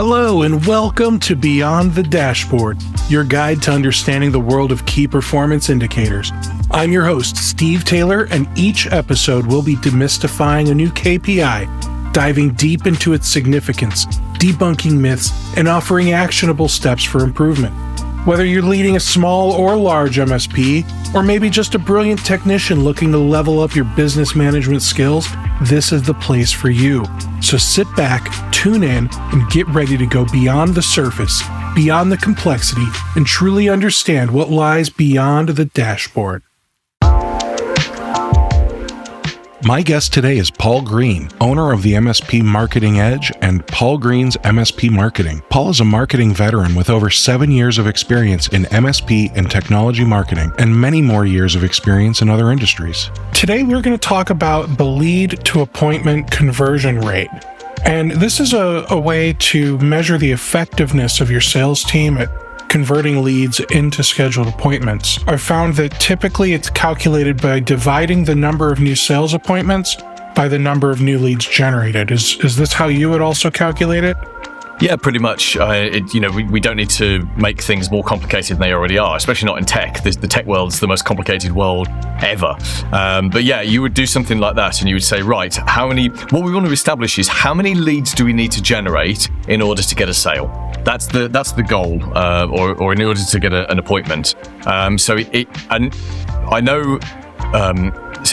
Hello and welcome to Beyond the Dashboard, your guide to understanding the world of key performance indicators. I'm your host, Steve Taylor, and each episode will be demystifying a new KPI, diving deep into its significance, debunking myths, and offering actionable steps for improvement. Whether you're leading a small or large MSP, or maybe just a brilliant technician looking to level up your business management skills, this is the place for you. So sit back, tune in, and get ready to go beyond the surface, beyond the complexity, and truly understand what lies beyond the dashboard. My guest today is Paul Green, owner of the MSP Marketing Edge and Paul Green's MSP Marketing. Paul is a marketing veteran with over 7 years of experience in MSP and technology marketing and many more years of experience in other industries. Today, we're going to talk about the lead to appointment conversion rate. And this is a way to measure the effectiveness of your sales team at converting leads into scheduled appointments. I've found that typically it's calculated by dividing the number of new sales appointments by the number of new leads generated. Is this how you would also calculate it? Yeah, pretty much. We don't need to make things more complicated than they already are, especially not in tech. The tech world's the most complicated world ever. But yeah, you would do something like that and you would say, right, what we want to establish is how many leads do we need to generate in order to get a sale? That's the goal, or in order to get an appointment. And I know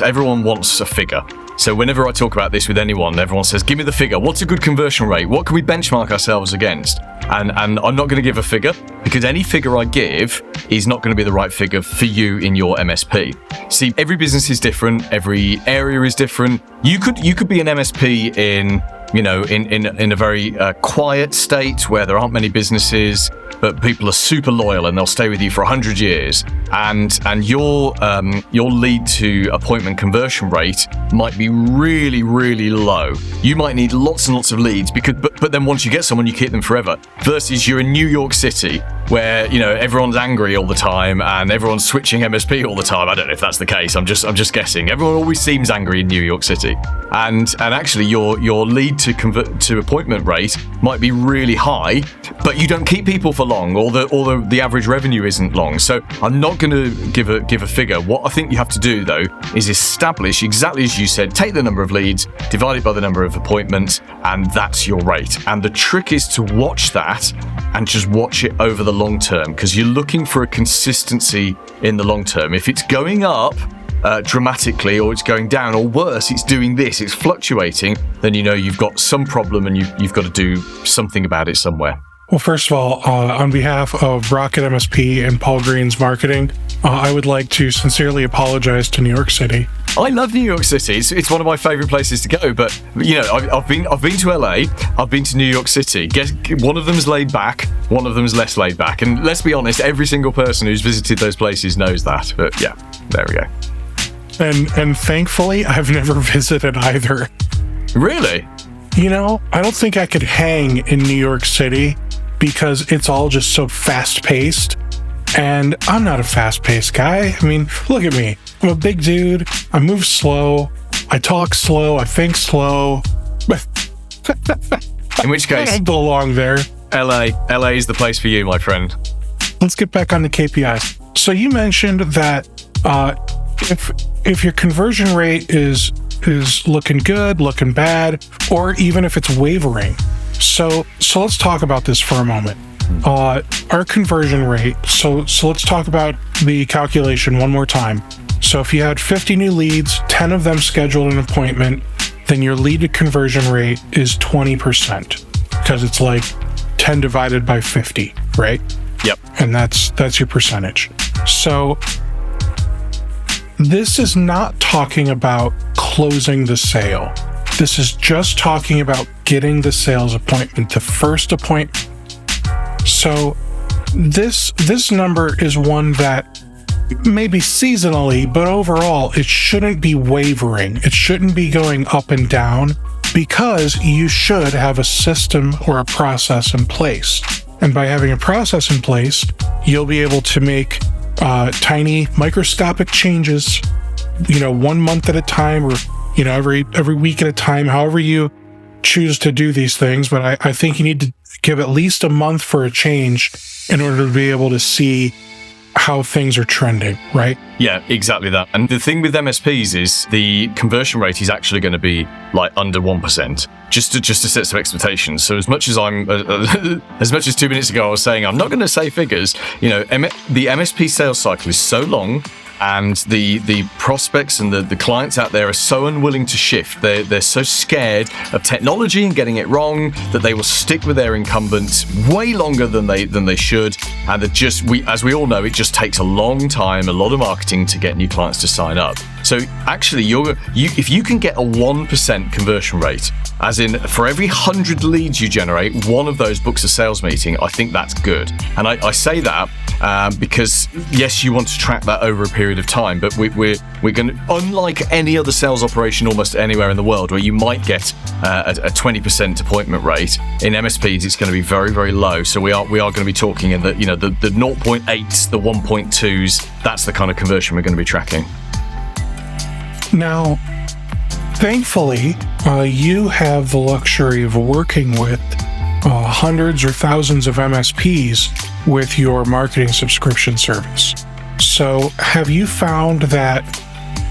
everyone wants a figure. So whenever I talk about this with anyone, everyone says, give me the figure. What's a good conversion rate? What can we benchmark ourselves against? And I'm not going to give a figure because any figure I give is not going to be the right figure for you in your MSP. See, every business is different. Every area is different. You could be an MSP in a very quiet state where there aren't many businesses, but people are super loyal and they'll stay with you for 100 years. And your lead to appointment conversion rate might be really, really low. You might need lots and lots of leads but then once you get someone, you keep them forever. Versus you're in New York City where everyone's angry all the time and everyone's switching MSP all the time. I don't know if that's the case. I'm just guessing. Everyone always seems angry in New York City, and actually your lead to convert to appointment rate might be really high, but you don't keep people for long, or the average revenue isn't long. So I'm not going to give a figure. What I think you have to do though is establish exactly as you said. Take the number of leads, divide it by the number of appointments, and that's your rate. And the trick is to watch that and just watch it over the long term, because you're looking for a consistency in the long term. If it's going up dramatically, or it's going down, or worse, it's doing this, it's fluctuating, then you've got some problem and you've got to do something about it somewhere. Well, first of all, on behalf of RocketMSP and Paul Green's marketing, I would like to sincerely apologize to New York City. I love New York City. It's one of my favorite places to go. But I've been to LA. I've been to New York City. One of them's laid back. One of them's less laid back. And let's be honest, every single person who's visited those places knows that. But yeah, there we go. And thankfully, I've never visited either. Really? I don't think I could hang in New York City because it's all just so fast-paced. And I'm not a fast-paced guy. I mean, look at me. I'm a big dude. I move slow. I talk slow. I think slow. In which case, I don't belong there. LA is the place for you, my friend. Let's get back on the KPIs. So you mentioned that if your conversion rate is looking good, looking bad, or even if it's wavering. So let's talk about this for a moment. Our conversion rate. So let's talk about the calculation one more time. So if you had 50 new leads, 10 of them scheduled an appointment, then your lead to conversion rate is 20%, because it's like 10 divided by 50, right? Yep. And that's your percentage. So this is not talking about closing the sale. This is just talking about getting the sales appointment, the first appointment. So this number is one that maybe seasonally, but overall, it shouldn't be wavering. It shouldn't be going up and down, because you should have a system or a process in place. And by having a process in place, you'll be able to make tiny microscopic changes, 1 month at a time, or every week at a time, however you choose to do these things, but I think you need to give at least a month for a change in order to be able to see how things are trending, right? Yeah, exactly that. And the thing with MSPs is the conversion rate is actually going to be like under 1%, just to set some expectations. So as much as as much as 2 minutes ago I was saying I'm not going to say figures, the MSP sales cycle is so long, and the prospects and the clients out there are so unwilling to shift. They're so scared of technology and getting it wrong that they will stick with their incumbents way longer than they should. And as we all know, it just takes a long time, a lot of marketing to get new clients to sign up. So actually, if you can get a 1% conversion rate, as in for every 100 leads you generate, one of those books a sales meeting, I think that's good. And I say that because yes, you want to track that over a period of time, but we're going to, unlike any other sales operation almost anywhere in the world where you might get a 20% appointment rate, in MSPs it's going to be very, very low. So we are going to be talking in the 0.8s, the 1.2s. That's the kind of conversion we're going to be tracking. Now, thankfully, you have the luxury of working with hundreds or thousands of MSPs with your marketing subscription service. So have you found that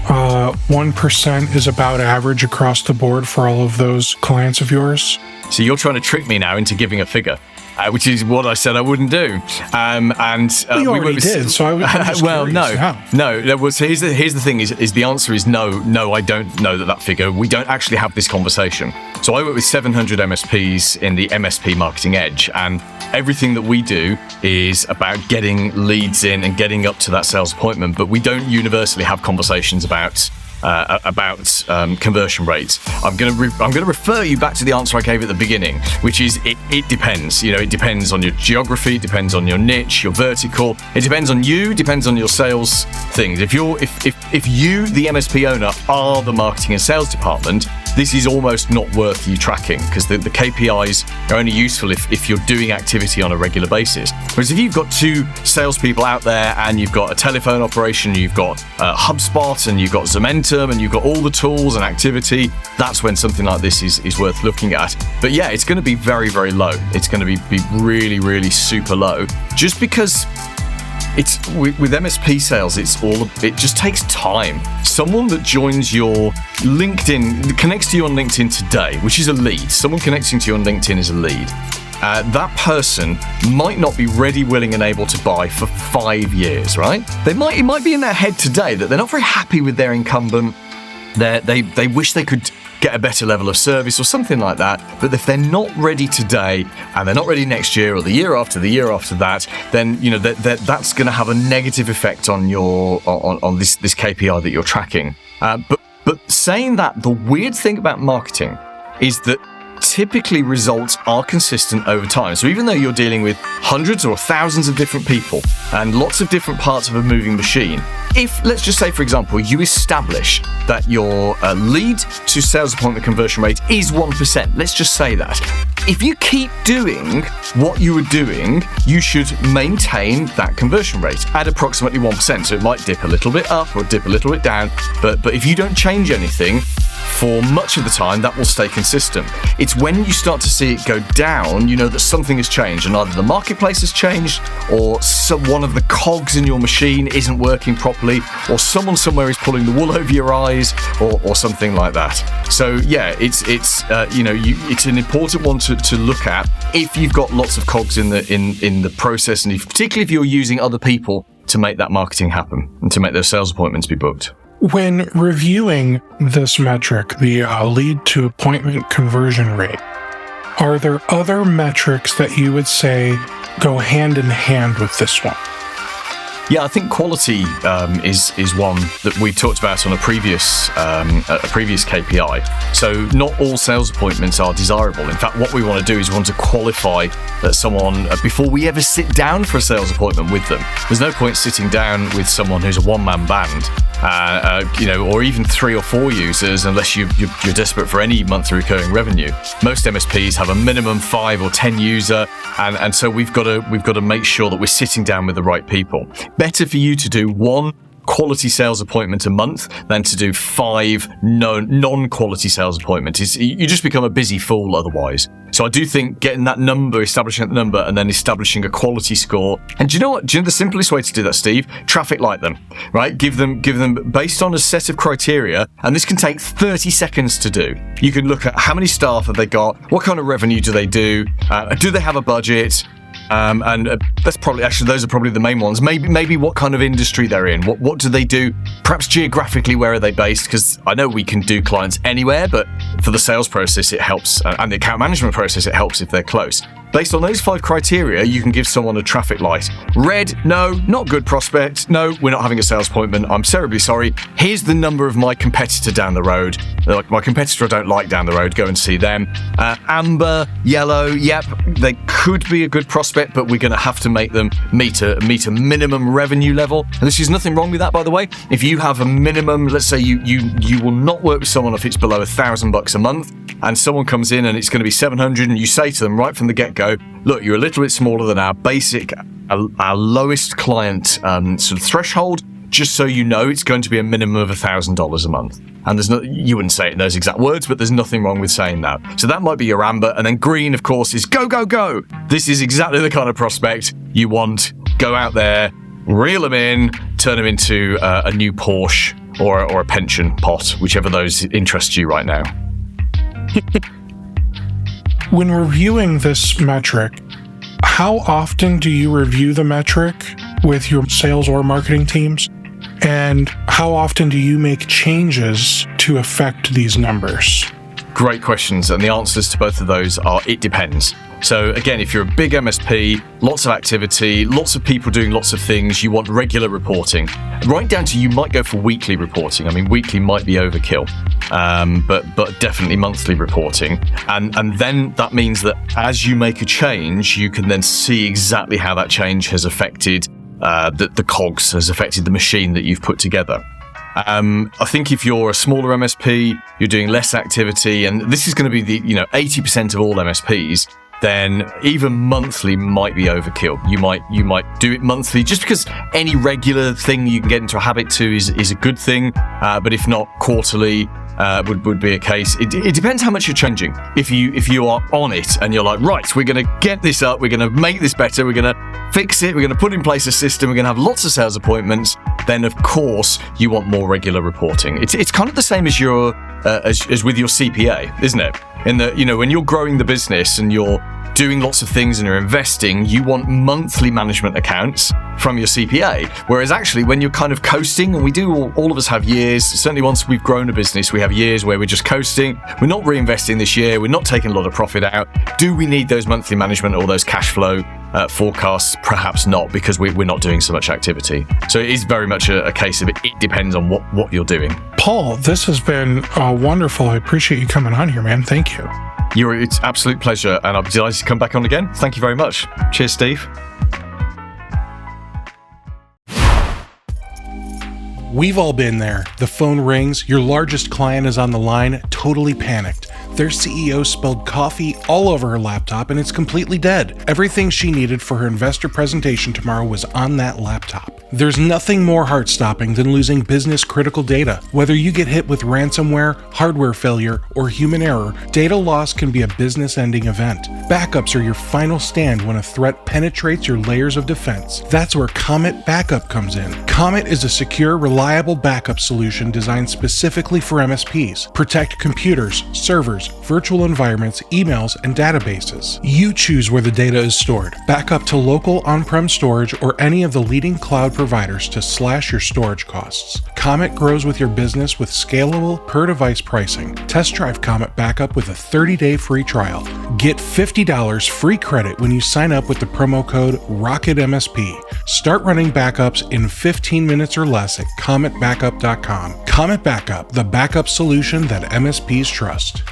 1% is about average across the board for all of those clients of yours? So you're trying to trick me now into giving a figure. Which is what I said I wouldn't do. You already did, so I'm just well, curious. No. So here's the thing: is the answer is no. No, I don't know that figure. We don't actually have this conversation. So I work with 700 MSPs in the MSP Marketing Edge, and everything that we do is about getting leads in and getting up to that sales appointment. But we don't universally have conversations about conversion rates. I'm going to refer you back to the answer I gave at the beginning, which is it depends. It depends on your geography, it depends on your niche, your vertical. It depends on you, depends on your sales things. If you, the MSP owner, are the marketing and sales department, this is almost not worth you tracking, because the KPIs are only useful if you're doing activity on a regular basis. Whereas if you've got two salespeople out there and you've got a telephone operation, you've got HubSpot and you've got Zementum and you've got all the tools and activity, that's when something like this is worth looking at. But yeah, it's going to be very, very low. It's going to be really, really super low, just because it's with MSP sales, it just takes time. Someone that joins your LinkedIn, connects to you on LinkedIn today, which is a lead. Someone connecting to you on LinkedIn is a lead. That person might not be ready, willing, and able to buy for 5 years, right? It might be in their head today that they're not very happy with their incumbent. They wish they could get a better level of service or something like that. But if they're not ready today and they're not ready next year or the year after that, then that's going to have a negative effect on on this KPI that you're tracking. But saying that, the weird thing about marketing is that typically results are consistent over time. So even though you're dealing with hundreds or thousands of different people and lots of different parts of a moving machine, if, let's just say, for example, you establish that your lead to sales appointment conversion rate is 1%, let's just say that. If you keep doing what you were doing, you should maintain that conversion rate at approximately 1%. So it might dip a little bit up or dip a little bit down, but if you don't change anything, for much of the time, that will stay consistent. It's when you start to see it go down, you know that something has changed, and either the marketplace has changed, or one of the cogs in your machine isn't working properly, or someone somewhere is pulling the wool over your eyes, or something like that. So yeah, it's an important one to look at if you've got lots of cogs in the process, and particularly if you're using other people to make that marketing happen and to make those sales appointments be booked. When reviewing this metric, the lead to appointment conversion rate, are there other metrics that you would say go hand in hand with this one? Yeah, I think quality is one that we talked about on a previous KPI. So not all sales appointments are desirable. In fact, what we want to do is we want to qualify that someone before we ever sit down for a sales appointment with them. There's no point sitting down with someone who's a one-man band, or even 3 or 4 users, unless you're desperate for any monthly recurring revenue. Most MSPs have a minimum 5 or 10 user, and so we've got to make sure that we're sitting down with the right people. Better for you to do one quality sales appointment a month than to do 5 non-quality sales appointments. You just become a busy fool otherwise. So I do think getting that number, establishing that number, and then establishing a quality score. And do you know what? Do you know the simplest way to do that, Steve? Traffic light them, right? Give them based on a set of criteria, and this can take 30 seconds to do. You can look at how many staff have they got, what kind of revenue do they do they have a budget? That's probably those are probably the main ones. Maybe what kind of industry they're in. What do they do? Perhaps geographically, where are they based? Because I know we can do clients anywhere, but for the sales process, it helps, and the account management process, it helps if they're close. Based on those 5 criteria, you can give someone a traffic light. Red, no, not good prospect. No, we're not having a sales appointment. I'm terribly sorry. Here's the number of my competitor down the road. Like, my competitor I don't like down the road. Go and see them. Amber, yellow, yep, they could be a good prospect, but we're going to have to make them meet a minimum revenue level. And there's nothing wrong with that, by the way. If you have a minimum, let's say you will not work with someone if it's below $1,000 a month, and someone comes in and it's going to be 700, and you say to them right from the get-go, look, you're a little bit smaller than our basic, our lowest client sort of threshold, just so you know it's going to be a minimum of $1,000 a month. And you wouldn't say it in those exact words, but there's nothing wrong with saying that. So that might be your amber. And then green, of course, is go, go, go. This is exactly the kind of prospect you want. Go out there, reel them in, turn them into a new Porsche or a pension pot, whichever those interest you right now. When reviewing this metric, how often do you review the metric with your sales or marketing teams? And how often do you make changes to affect these numbers? Great questions, and the answers to both of those are it depends. So again, if you're a big MSP, lots of activity, lots of people doing lots of things, you want regular reporting. Right down to you might go for weekly reporting. I mean, weekly might be overkill, but definitely monthly reporting. And then that means that as you make a change, you can then see exactly how that change has affected the cogs, has affected the machine that you've put together. I think if you're a smaller MSP, you're doing less activity, and this is going to be the 80% of all MSPs, then even monthly might be overkill. You might do it monthly just because any regular thing you can get into a habit to is a good thing, but if not, quarterly would be a case. It depends how much you're changing. If you are on it and you're like, right, we're going to get this up, we're going to make this better, we're going to fix it, we're going to put in place a system, we're going to have lots of sales appointments, then of course you want more regular reporting. It's kind of the same as as with your CPA, isn't it? In that, when you're growing the business and you're doing lots of things and you're investing, you want monthly management accounts from your CPA. Whereas actually when you're kind of coasting, and we do, all of us have years, certainly once we've grown a business, we have years where we're just coasting, we're not reinvesting this year, we're not taking a lot of profit out. Do we need those monthly management or those cash flow forecasts? Perhaps not, because we're not doing so much activity. So it is very much a case of it depends on what you're doing. Paul, this has been wonderful. I appreciate you coming on here, man. Thank you. It's an absolute pleasure, and I'm delighted to come back on again. Thank you very much. Cheers, Steve. We've all been there. The phone rings, your largest client is on the line, totally panicked. Their CEO spilled coffee all over her laptop and it's completely dead. Everything she needed for her investor presentation tomorrow was on that laptop. There's nothing more heart-stopping than losing business-critical data. Whether you get hit with ransomware, hardware failure, or human error, data loss can be a business-ending event. Backups are your final stand when a threat penetrates your layers of defense. That's where Comet Backup comes in. Comet is a secure, reliable backup solution designed specifically for MSPs. Protect computers, servers, virtual environments, emails, and databases. You choose where the data is stored. Backup to local on-prem storage or any of the leading cloud providers to slash your storage costs. Comet grows with your business with scalable per-device pricing. Test drive Comet Backup with a 30-day free trial. Get $50 free credit when you sign up with the promo code RocketMSP. Start running backups in 15 minutes or less at cometbackup.com. Comet Backup, the backup solution that MSPs trust.